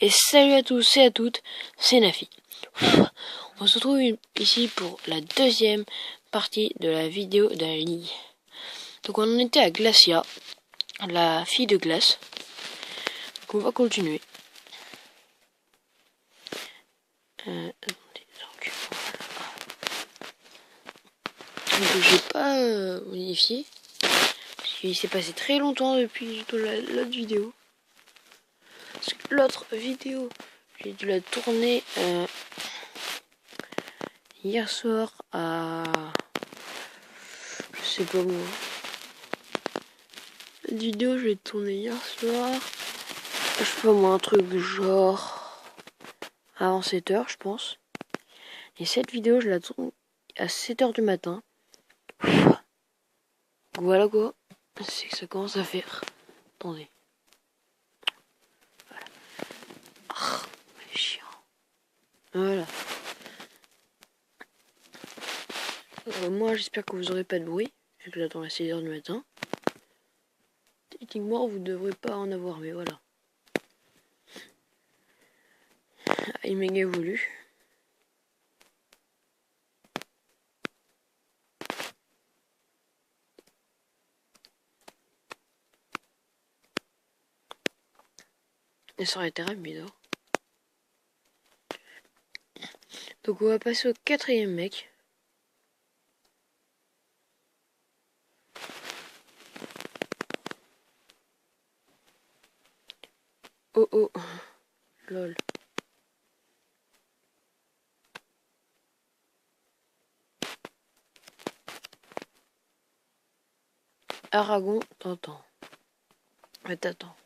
Et salut à tous et à toutes, c'est Nafi. On se retrouve ici pour la deuxième partie de la vidéo de la ligue. Donc on en était à Glacia, la fille de glace. Donc on va continuer. Donc j'ai pas modifié. Parce qu'il s'est passé très longtemps depuis l'autre vidéo. Parce que l'autre vidéo, j'ai dû la tourner hier soir à... je sais pas moi. Cette vidéo, je l'ai tournée hier soir. Je sais pas moi, un truc genre... avant 7h, je pense. Et cette vidéo, je la tourne à 7h du matin. Voilà quoi. C'est que ça commence à faire. Attendez. Voilà. Oh, c'est chiant. Voilà. Moi, j'espère que vous aurez pas de bruit. Vu que j'attends à 6h du matin. Techniquement, vous devrez pas en avoir, mais voilà. Il m'est évolue. Et ça aurait été rapide. Hein. Donc on va passer au 4e mec. Oh oh. Lol. Aragon, t'entends. Mais t'attends.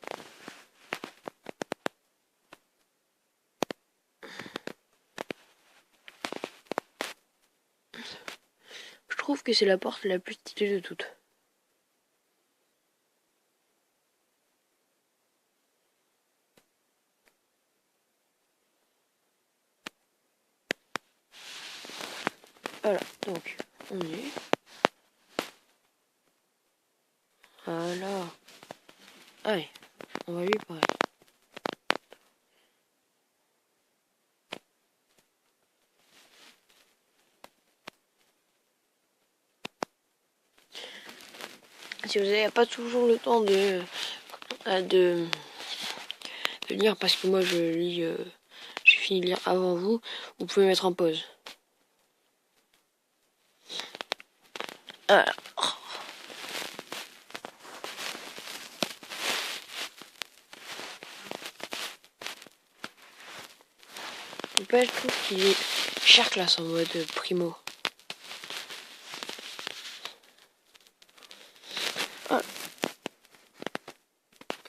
Je trouve que c'est la porte la plus stylée de toutes. Voilà, donc, on y est. Voilà. Allez, on va lui parler. Si vous n'avez pas toujours le temps de lire, parce que moi je lis, j'ai fini de lire avant vous, vous pouvez mettre en pause. Alors. Je trouve qu'il est cher classe en mode primo. Ah.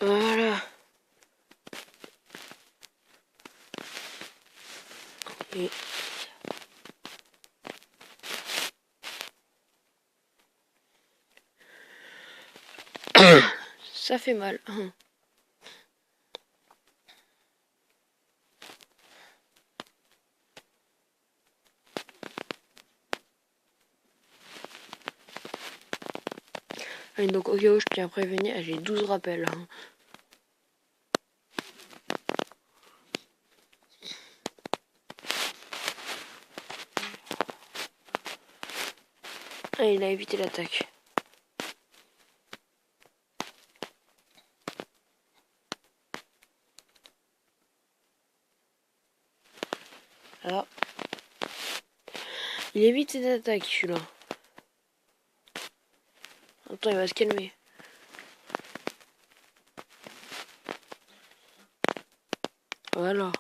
Voilà. Et... ça fait mal. Et donc au cas où je tiens à prévenir, j'ai 12 rappels. Et il a évité l'attaque. Alors, il évite cette attaque, celui-là. Attends, il va se calmer. Voilà.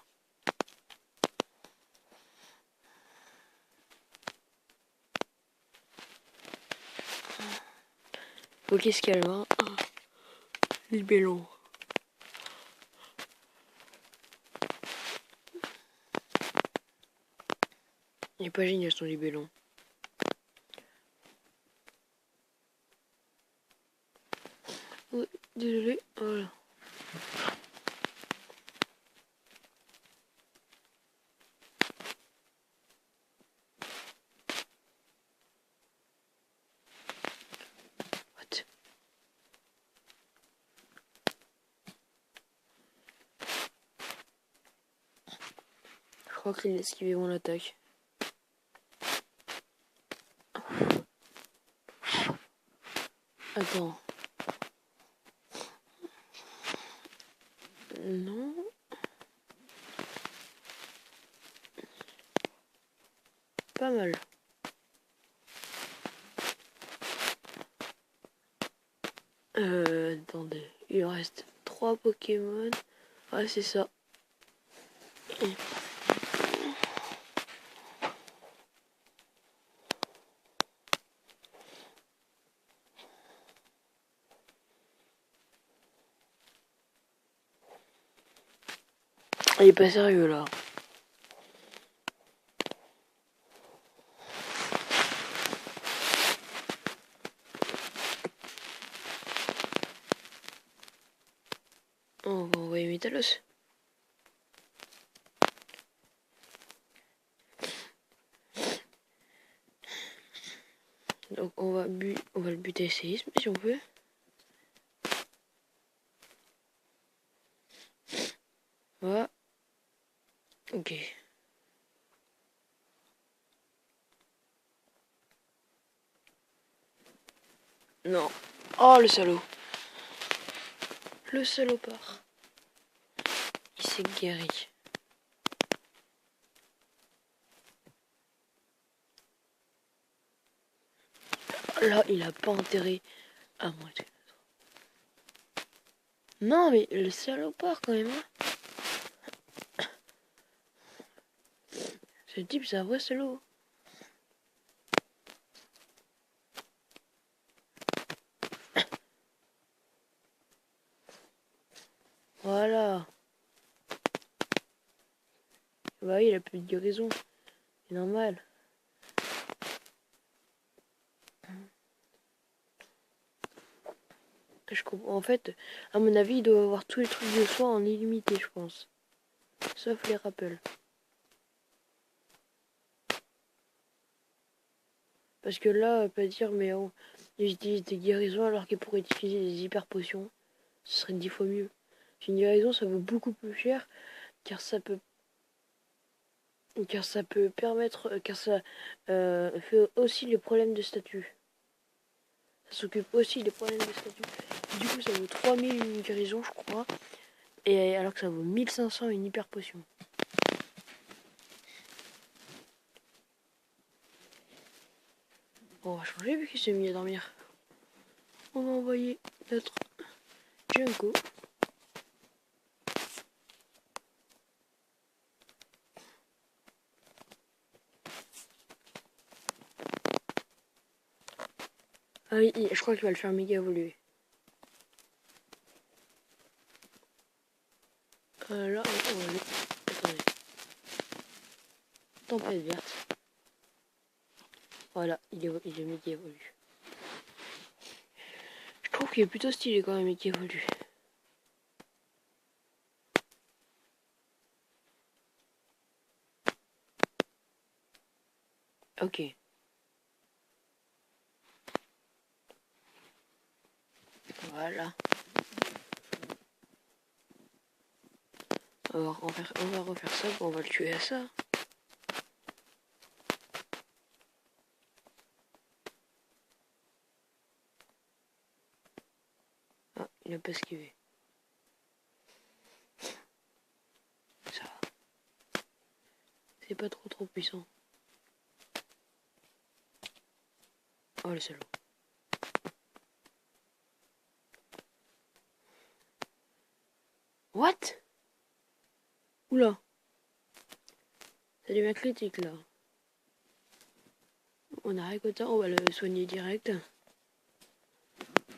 Faut qu'il se calme, hein. Libellon. Il est pas génial son libellon. Oui, désolé, voilà. What? crois qu'il a esquivé mon attaque. Attends. Non. Pas mal. Attendez. Il reste 3 Pokémon. Ouais, c'est ça. Il est pas sérieux là. On va envoyer Métalos. Donc on va le buter séisme si on peut. Voilà. Ok. Non. Oh le salaud. Le salopard. Il s'est guéri. Là, il a pas enterré à moi. Non, mais le salopard quand même. Hein. Ce type, c'est un vrai salaud. Voilà. Bah, il a plus de guérison. C'est normal. Je comprends. En fait, à mon avis, il doit avoir tous les trucs de soin en illimité, je pense. Sauf les rappels. Parce que là, pas dire, mais oh, il utilise des guérisons alors qu'il pourrait utiliser des hyper potions. Ce serait 10 fois mieux. Une guérison, ça vaut beaucoup plus cher, car ça peut permettre, car ça fait aussi les problèmes de statut. Ça s'occupe aussi des problèmes de statut. Du coup, ça vaut 3000 une guérison, je crois. Et alors que ça vaut 1500 une hyper potion. On va changer vu qu'il s'est mis à dormir. On va envoyer notre Junko. Ah oui, je crois qu'il va le faire méga évoluer. Là, on va le... Attendez. Tempête verte. Voilà, il est méga évolué. Je trouve qu'il est plutôt stylé quand même, méga évolué. Ok. Voilà. On va refaire ça, on va le tuer à ça. Ah, il a pas esquivé. Ça va. C'est pas trop puissant. Oh le salaud. What? Oula. Ça devient critique là. On a récolté, on va le soigner direct.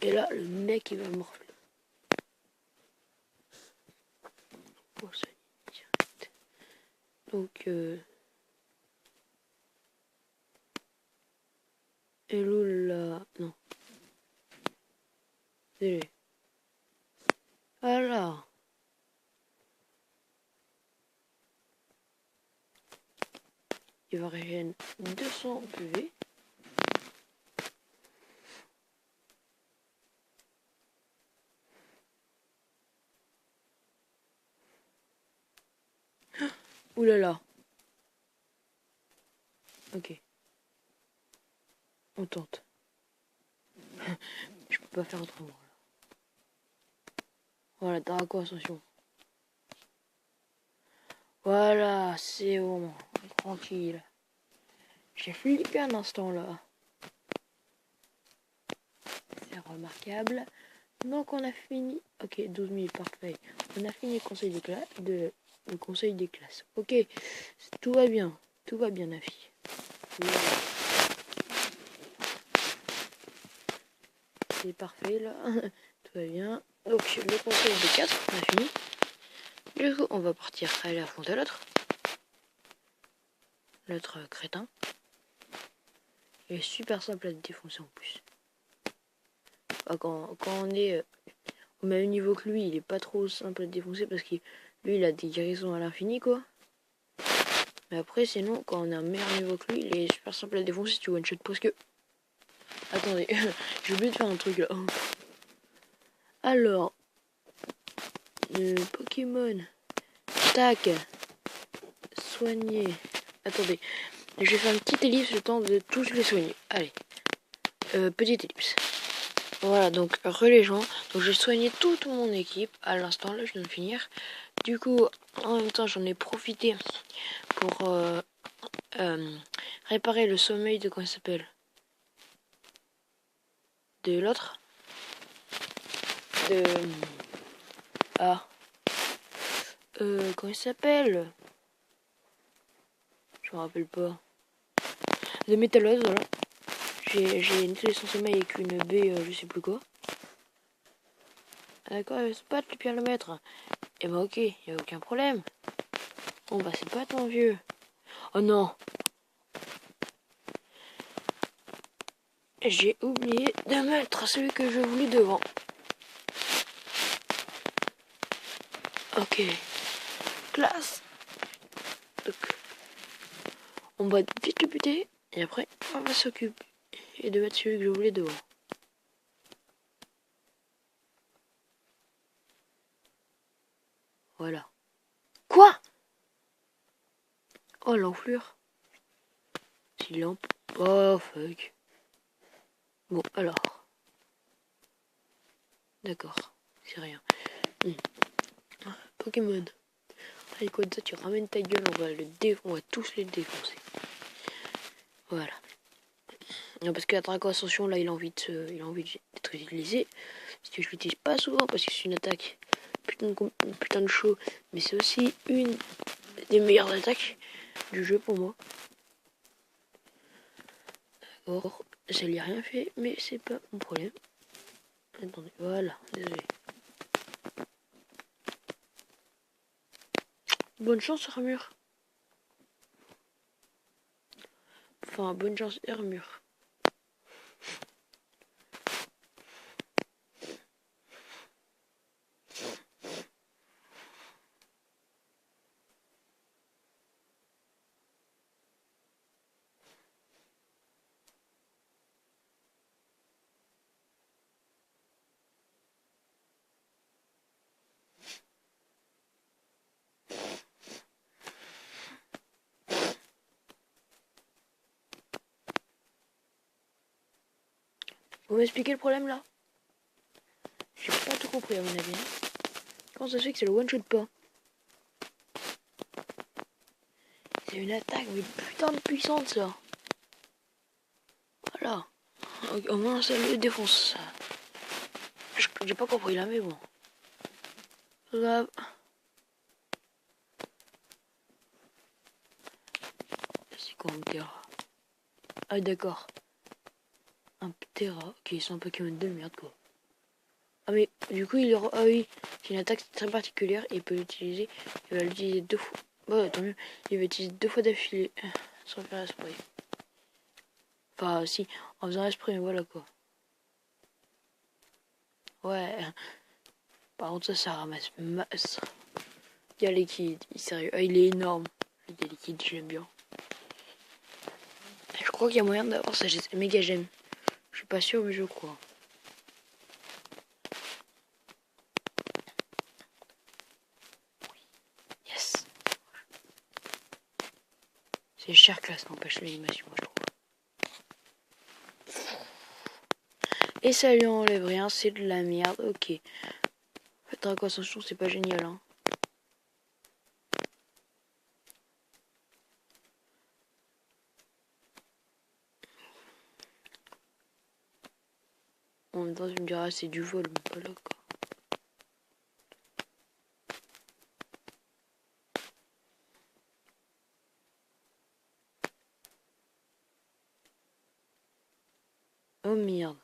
Et là, le mec il va morfler. On va soigner direct. Donc, hello là. Non. Désolé. Voilà. Il va régénérer 200 PV. Oulala. Ok. On tente. Je peux pas faire autrement. Là. Voilà, Draco Ascension. Voilà, c'est bon. Tranquille. J'ai flippé un instant là. C'est remarquable. Donc on a fini. Ok, 12 000, parfait. On a fini le conseil des classes. Le conseil des classes. Ok, tout va bien. Tout va bien, Nafi. Voilà. C'est parfait là. Tout va bien. Donc le conseil des 4, on a fini. Du coup, on va partir aller affronter l'autre. L'autre crétin. Il est super simple à défoncer en plus. Enfin, quand on est au même niveau que lui, il est pas trop simple à défoncer parce que lui, il a des guérisons à l'infini, quoi. Mais après, sinon, quand on a un meilleur niveau que lui, il est super simple à défoncer si tu one-shot. Parce que... Attendez, j'ai oublié de faire un truc là. Alors, Pokémon. Tac. Soigner. Attendez, je vais faire une petite ellipse le temps de tous les soigner. Allez. Petite ellipse. Voilà, donc relais gens. Donc j'ai soigné toute mon équipe à l'instant là, je viens de finir. Du coup, en même temps, j'en ai profité pour réparer le sommeil de comment il s'appelle, de l'autre, de comment il s'appelle, je me rappelle pas, de Métallose. Voilà, j'ai nettoyé son sommeil avec une baie, je sais plus quoi. D'accord, c'est pas de bien le mettre. Et bah ok, y a aucun problème. Bon bah c'est pas ton vieux. Oh non, j'ai oublié de mettre celui que je voulais devant. Ok, classe. Donc, on va vite le buter et après on va s'occuper et de mettre celui que je voulais devant. Voilà. Quoi? Oh l'enflure. Silence. Oh fuck. Bon alors. D'accord. C'est rien. Pokémon. Allez quoi de ça, tu ramènes ta gueule, on va tous les défoncer. Voilà. Non, parce que la Draco Ascension là il a envie d'être utilisé. Parce que je l'utilise pas souvent parce que c'est une attaque putain de chaud. Mais c'est aussi une des meilleures attaques du jeu pour moi. D'accord. Je n'ai rien fait, mais c'est pas mon problème. Attendez, voilà, désolé. Bonne chance, Armure. Enfin, bonne chance, Armure. Vous m'expliquez le problème là? J'ai pas tout compris à mon avis. Comment ça se fait que c'est le one shot pas? C'est une attaque, mais putain de puissante ça. Voilà. Au moins ça le défonce. J'ai pas compris là, mais bon. Là. C'est quoi un Ptera? Ah d'accord. Un Ptera. Ok, c'est un Pokémon de merde quoi. Ah mais du coup il ah oui, c'est une attaque très particulière et il peut l'utiliser. Il va l'utiliser 2 fois. Bah tant mieux. Il va utiliser 2 fois d'affilée sans faire esprit. Enfin si, en faisant esprit, mais voilà quoi. Ouais. Par contre ça ramasse masse. Il y a liquide, sérieux. Ah, il est énorme. Il y a liquide, j'aime bien. Je crois qu'il y a moyen d'avoir ça. Méga j'aime. Je suis pas sûr mais je crois. Yes. C'est cher classe, n'empêche l'animation, je trouve. Et ça lui enlève rien, c'est de la merde, ok. Faites Dragon Ascension, c'est pas génial, hein. En même temps, tu me diras, c'est du vol, mais pas là, quoi. Oh merde.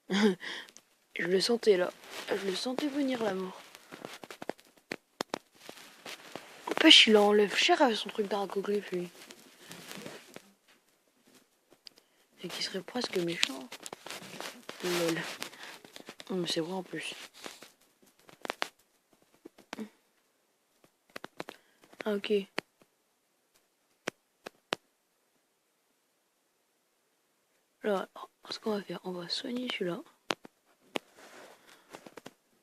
Je le sentais là. Je le sentais venir la mort. N'empêche, il enlève cher avec son truc d'argoglyphe, lui. Et qui serait presque méchant. Lol. Oh, mais c'est vrai en plus. Ah, ok. Alors, ce qu'on va faire, on va soigner celui-là.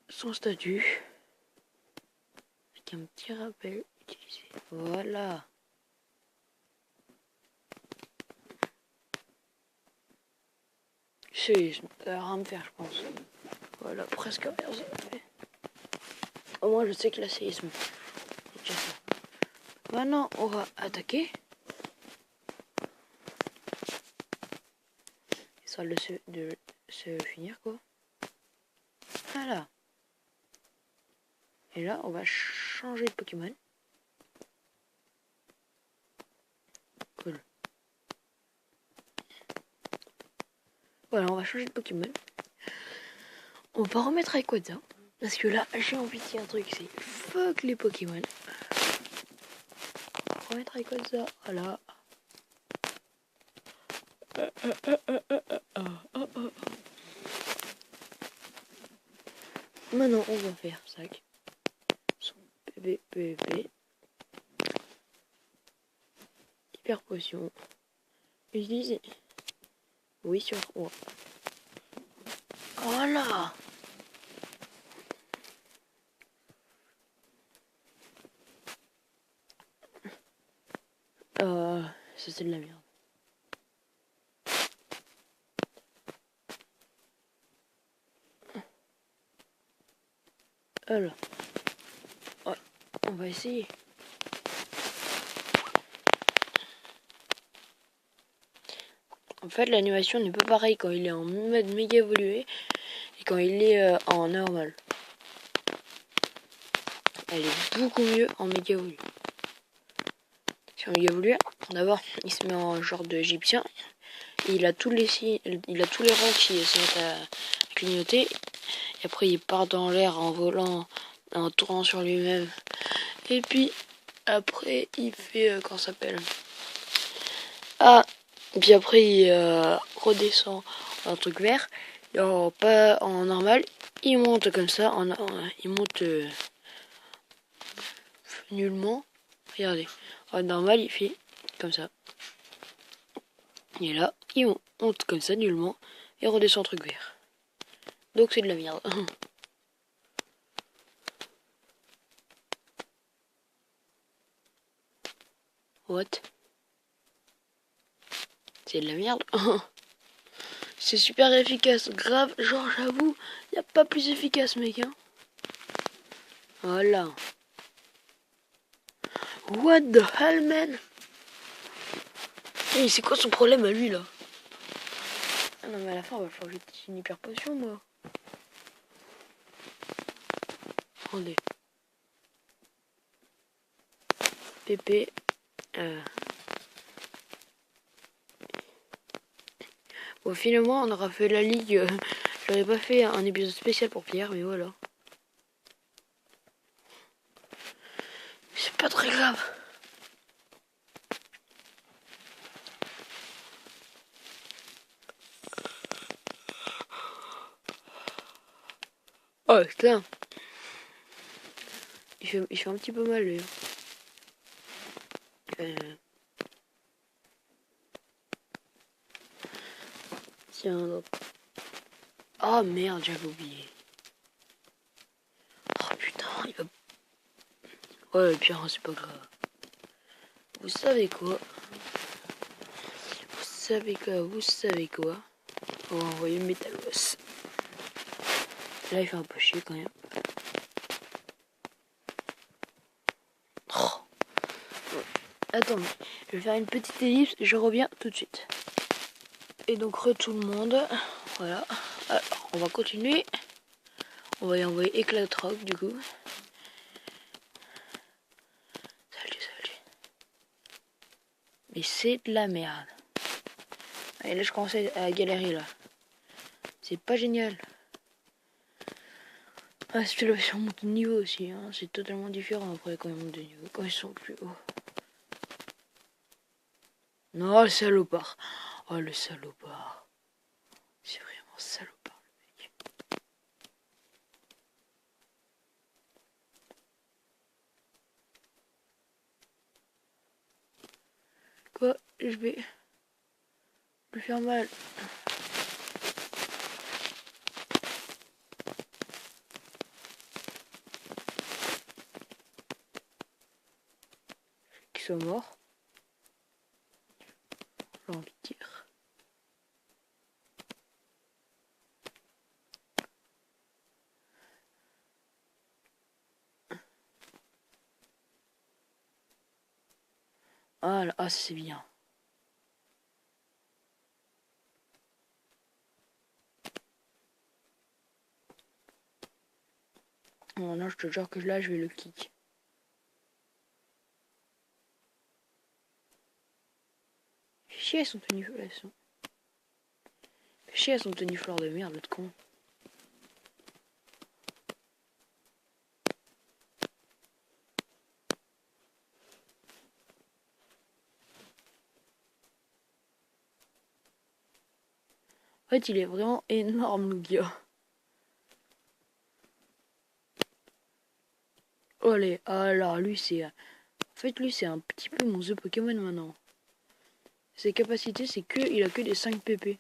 Son statut. Avec un petit rappel utilisé. Voilà. C'est rien à me faire, je pense. Voilà, presque rien. Au moins, je sais que là, c'est séisme. Maintenant, on va attaquer. Histoire de se finir, quoi. Voilà. Et là, on va changer de Pokémon. Cool. Voilà, on va changer de Pokémon. On va remettre Rayquaza. Parce que là, j'ai envie de dire un truc, c'est fuck les Pokémon. On va remettre Rayquaza. Voilà. Maintenant, on va faire sac. Son PVP. Hyper potion. Utiliser. Oui, sur. Oh. Voilà. Ça c'est de la merde. Alors. Ouais, on va essayer. En fait, l'animation n'est pas pareille quand il est en mode méga évolué et quand il est en normal. Elle est beaucoup mieux en méga évolué. Sur méga évolué, d'abord, il se met en genre d'égyptien. Il a tous les rangs qui se mettent à clignoter. Et après, il part dans l'air en volant, en tournant sur lui-même. Et puis, après, il fait, comment ça s'appelle? Ah, et puis après, il redescend en truc vert. Pas en normal. Il monte comme ça. Il monte nullement. Regardez. En normal, il fait comme ça. Et là, il monte comme ça nullement. Et redescend en truc vert. Donc c'est de la merde. What? C'est de la merde. C'est super efficace. Grave, genre j'avoue, y a pas plus efficace mec. Hein. Voilà. What the hell man? Et c'est quoi son problème à lui là? Ah non mais à la fin on va changer une hyper potion moi. Attendez. Pépé. Bon finalement on aura fait la ligue. J'aurais pas fait un épisode spécial pour Pierre mais voilà. C'est pas très grave. Oh putain. Il fait un petit peu mal lui. Tiens donc. Oh merde, j'avais oublié. Oh putain, il va. Ouais, Pierre, c'est pas grave. Vous savez quoi? Vous savez quoi? On va envoyer Metalos. Là, il fait un peu chier quand même. Oh. Attendez, je vais faire une petite ellipse et je reviens tout de suite. Et donc, tout le monde. Voilà. Alors, on va continuer. On va y envoyer éclat de rock du coup. Salut. Mais c'est de la merde. Et là, je commence à galérer là. C'est pas génial. Ah, c'est la version monte de niveau aussi. Hein. C'est totalement différent après quand ils montent de niveau. Quand ils sont plus hauts. Non, le salopard. Oh, le salopard. C'est vraiment salopard, le mec. Quoi? Je vais lui faire mal. Qu'ils soient morts. J'ai envie de dire. Ah là, ah, c'est bien. Oh non, je te jure que là, je vais le kick. Chier, son tenue Chier, son tenue fleur de merde, l'autre con. En fait, il est vraiment énorme, le gars. Oh, allez, alors, lui, c'est... En fait, lui, c'est un petit peu mon The Pokémon maintenant. Ses capacités, c'est que il a que des 5 pp.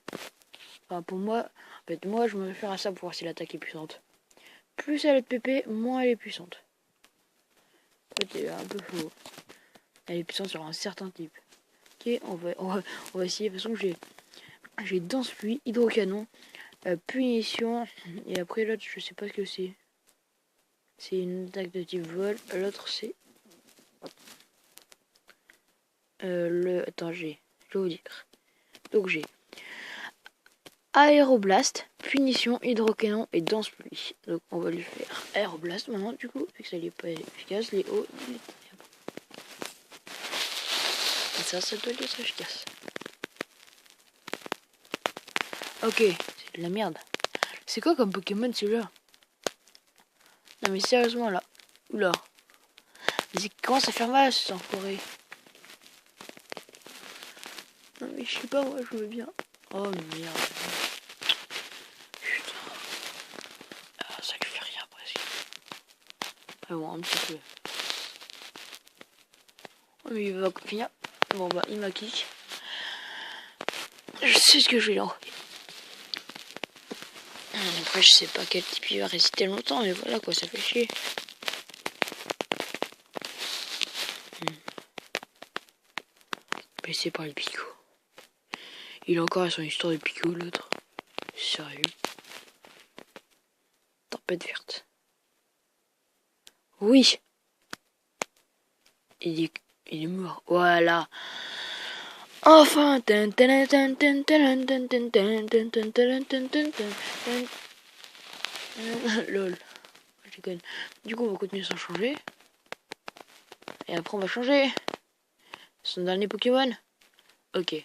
Enfin, pour moi, en fait, moi, je me réfère à ça pour voir si l'attaque est puissante. Plus elle est de pp, moins elle est puissante. En fait, c'est un peu faux. Elle est puissante sur un certain type. Ok, on va essayer. De toute façon, j'ai danse pluie, hydrocanon, punition, et après l'autre, je sais pas ce que c'est. C'est une attaque de type vol. L'autre, c'est Attends, je vais vous dire. Donc j'ai Aéroblast, punition, hydrocanon et danse pluie. Donc on va lui faire Aéroblast maintenant du coup, vu que ça n'est pas efficace, les hauts. Et ça doit être efficace. Ok, c'est de la merde. C'est quoi comme Pokémon celui-là? Non mais sérieusement là. Oula. Mais il commence à faire mal ce enfoiré. Non mais je sais pas, moi je veux bien. Oh merde. Putain. Ah, ça lui fait rien presque. Ah bon, un petit peu. Oh mais il va finir. Bon bah il m'a kick. Je sais ce que je vais l'envoyer. Après je sais pas quel type il va résister longtemps, mais voilà quoi, ça fait chier. Blessé par les picots. Il a encore son histoire de picots l'autre. Sérieux. Tempête verte. Oui. Il est mort. Voilà. Enfin. Lol. Je déconne. Du coup on va continuer sans changer. Et après on va changer. Son dernier Pokémon. Ok.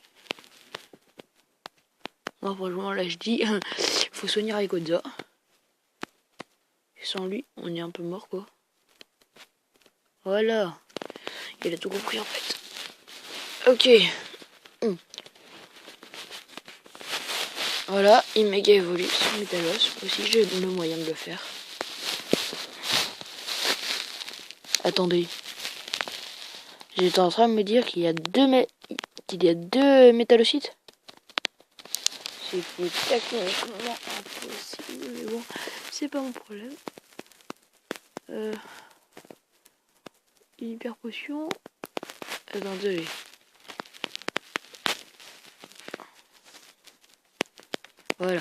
Moi franchement là je dis faut soigner Rayquaza. Sans lui on est un peu mort quoi. Voilà. Il a tout compris en fait. Ok. Voilà, il méga évolue sur Metalos. Aussi j'ai le moyen de le faire. Attendez. J'étais en train de me dire qu'il y a deux métallocites. C'est techniquement impossible, mais bon, c'est pas mon problème. Hyper potion. Attendez. Voilà.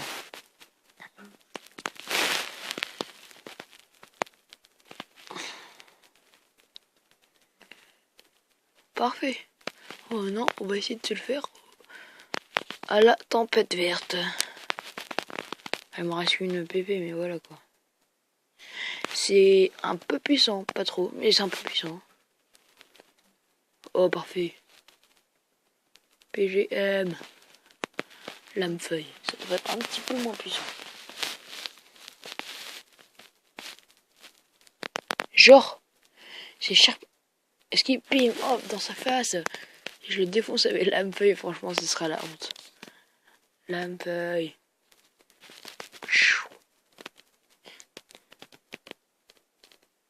Parfait. Oh non, on va essayer de se le faire à la tempête verte. Il me reste une PP, mais voilà quoi. C'est un peu puissant, pas trop, mais c'est un peu puissant. Oh, parfait. PGM. Lame-feuille. Ça devrait être un petit peu moins puissant. Genre, c'est cher. Est-ce qu'il ping dans sa face? Si je le défonce avec lame-feuille, franchement, ce sera la honte. Lame-feuille.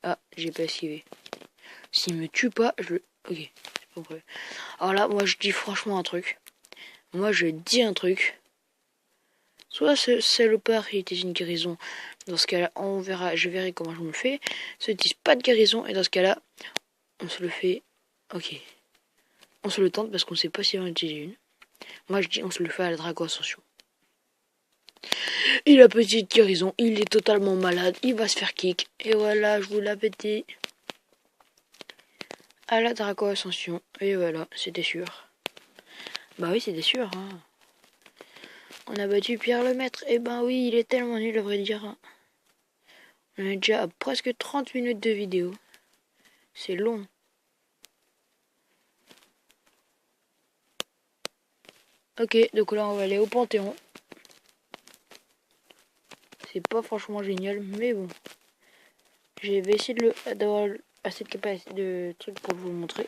Ah, j'ai pas esquivé. S'il me tue pas, je le... Ok, c'est pas vrai. Alors là, moi je dis franchement un truc. Moi je dis un truc. Soit ce salopard il était une guérison. Dans ce cas-là, on verra, je verrai comment je me le fais. Soit ils disent pas de guérison. Et dans ce cas-là, on se le fait. Ok. On se le tente parce qu'on sait pas si on en utilise une. Moi je dis on se le fait à la Dragon Ascension. Il a petite guérison, il est totalement malade, il va se faire kick. Et voilà, je vous l'avais dit. À la Dragon Ascension. Et voilà, c'était sûr. Bah oui, c'était sûr. Hein. On a battu Pierre Lemaître. Et ben oui, il est tellement nul, à vrai dire. On est déjà à presque 30 minutes de vidéo. C'est long. Ok, donc là, on va aller au Panthéon. C'est pas franchement génial, mais bon. Je vais essayer d'avoir assez de capacité de trucs pour vous le montrer.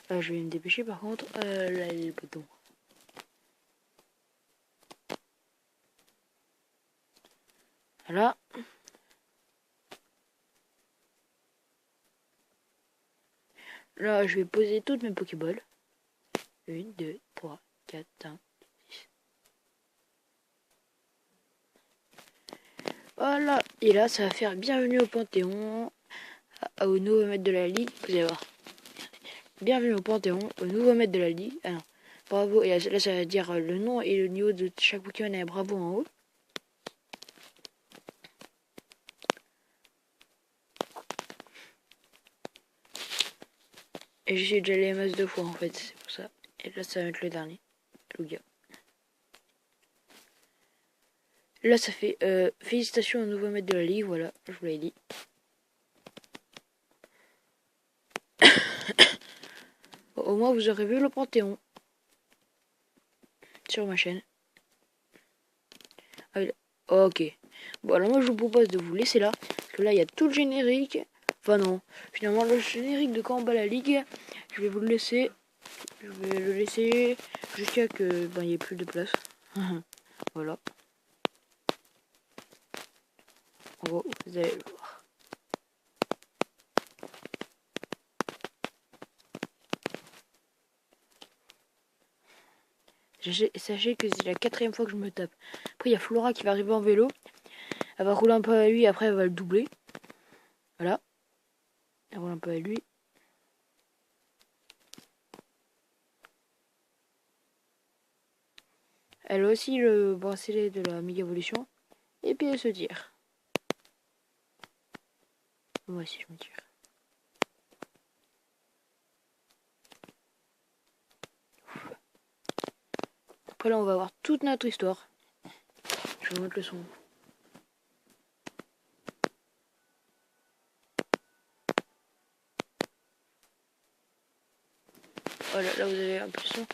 Je vais me dépêcher par contre. Là, il est le bouton. Voilà. Là, je vais poser toutes mes Pokéballs. 1, 2, 3, 4, 5, 6. Voilà. Et là, ça va faire bienvenue au Panthéon. Au nouveau maître de la Ligue. Vous allez voir. Bienvenue au Panthéon. Au nouveau maître de la Ligue. Ah non. Bravo. Et là, ça va dire le nom et le niveau de chaque Pokémon et bravo en haut. Et j'ai déjà les MS 2 fois en fait, c'est pour ça. Et là, ça va être le dernier. Lugia. Là, ça fait félicitations au nouveau maître de la Ligue, voilà, je vous l'ai dit. Au moins, vous aurez vu le Panthéon sur ma chaîne. Ah, ok. Bon, alors moi, je vous propose de vous laisser là. Parce que là, il y a tout le générique. Enfin, non. Finalement, le générique de quand on bat la Ligue, je vais vous le laisser. Je vais le laisser jusqu'à que il n'y ait plus de place. Voilà. En gros, vous allez le voir. Sachez que c'est la 4e fois que je me tape. Après, il y a Flora qui va arriver en vélo. Elle va rouler un peu à lui, après elle va le doubler. Voilà. Elle roule un peu à lui. Elle a aussi le bracelet de la Mega Evolution. Et puis elle se tire. Moi aussi je me tire. Après là on va voir toute notre histoire. Je vais vous mettre le son. Voilà, là vous avez un peu le son.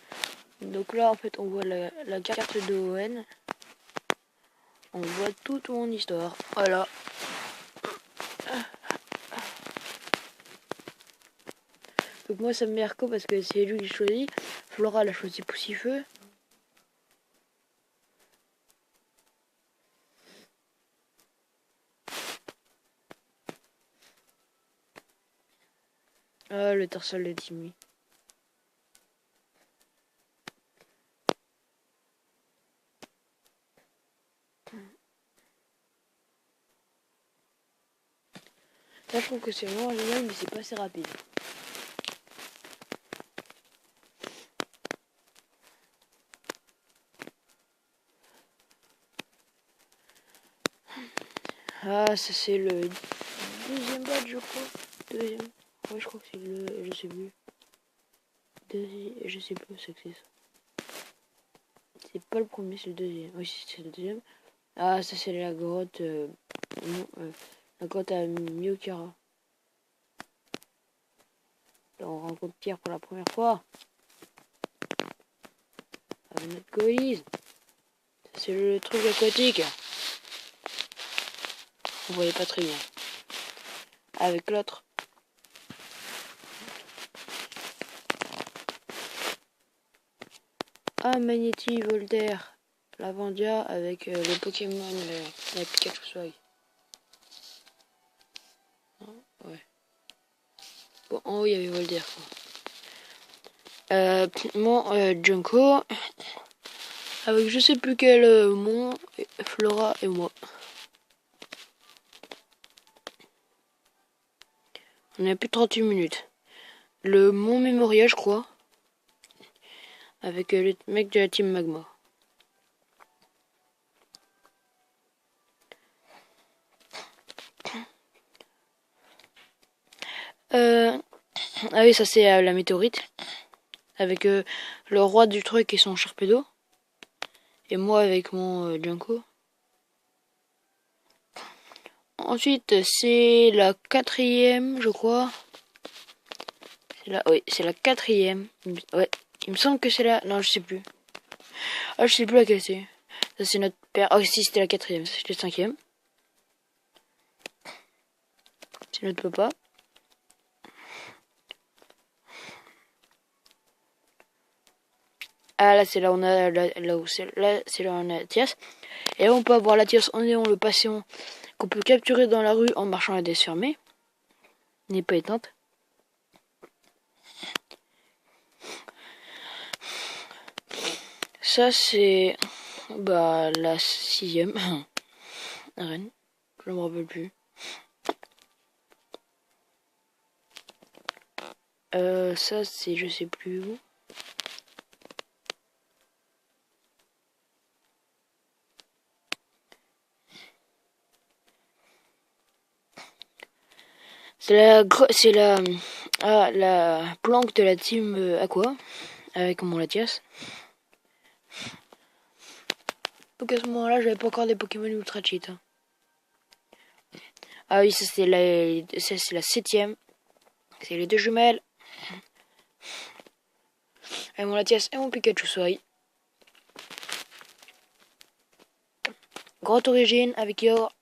Donc là en fait on voit la carte de ON. On voit toute mon histoire. Voilà. Donc moi ça me met Arco parce que c'est lui qui choisit. Flora elle a choisi Poussifeu. Ah le torsol de Timmy. Ça, je trouve que c'est vraiment génial, mais c'est pas assez rapide. Ah, ça c'est le deuxième badge, je crois. Deuxième. Ouais, je crois que c'est le... Je sais plus. Je sais plus ce que c'est ça. C'est pas le premier, c'est le deuxième. Oui, c'est le deuxième. Ah, ça c'est la grotte... la grotte à Myokara. Là, on rencontre Pierre pour la première fois. Avec notre goïse. Ça c'est le truc aquatique. On voyait pas très bien. Avec l'autre. Ah, Magnéti, Voltaire, Lavandia avec les Pokémon, la Pikachu Swag. Ouais. Bon, en haut, il y avait Voltaire. Mon Junko, avec je sais plus quel mont, Flora et moi. On a plus de 38 minutes. Le mont Mémorial, je crois. Avec le mec de la team Magma. Ah oui, ça c'est la météorite. Avec le roi du truc et son Sharpedo. Et moi avec mon Junko. Ensuite, c'est la quatrième, je crois. Oui, c'est la quatrième. Ouais, il me semble que c'est la... Non, je sais plus. Ah, je sais plus laquelle c'est. Ça, c'est notre père. Oh, si, c'était la quatrième. Ça, c'était la cinquième. C'est notre papa. Ah, là, c'est là où on a... Là où c'est là où on a la tierce. Et là, on peut avoir la tierce en néon, le patient qu'on peut capturer dans la rue en marchant à la fermée. N'est pas éteinte. Ça, c'est... Bah, la sixième. Reine. Je me rappelle plus. Ça, c'est... Je sais plus où. C'est la planque de la team Aqua avec mon Latias. Donc à ce moment-là, j'avais pas encore des Pokémon Ultra Cheat. Ah oui, ça c'est la septième. C'est les deux jumelles. Et mon Latias et mon Pikachu Soy. Grotte origine avec Yor.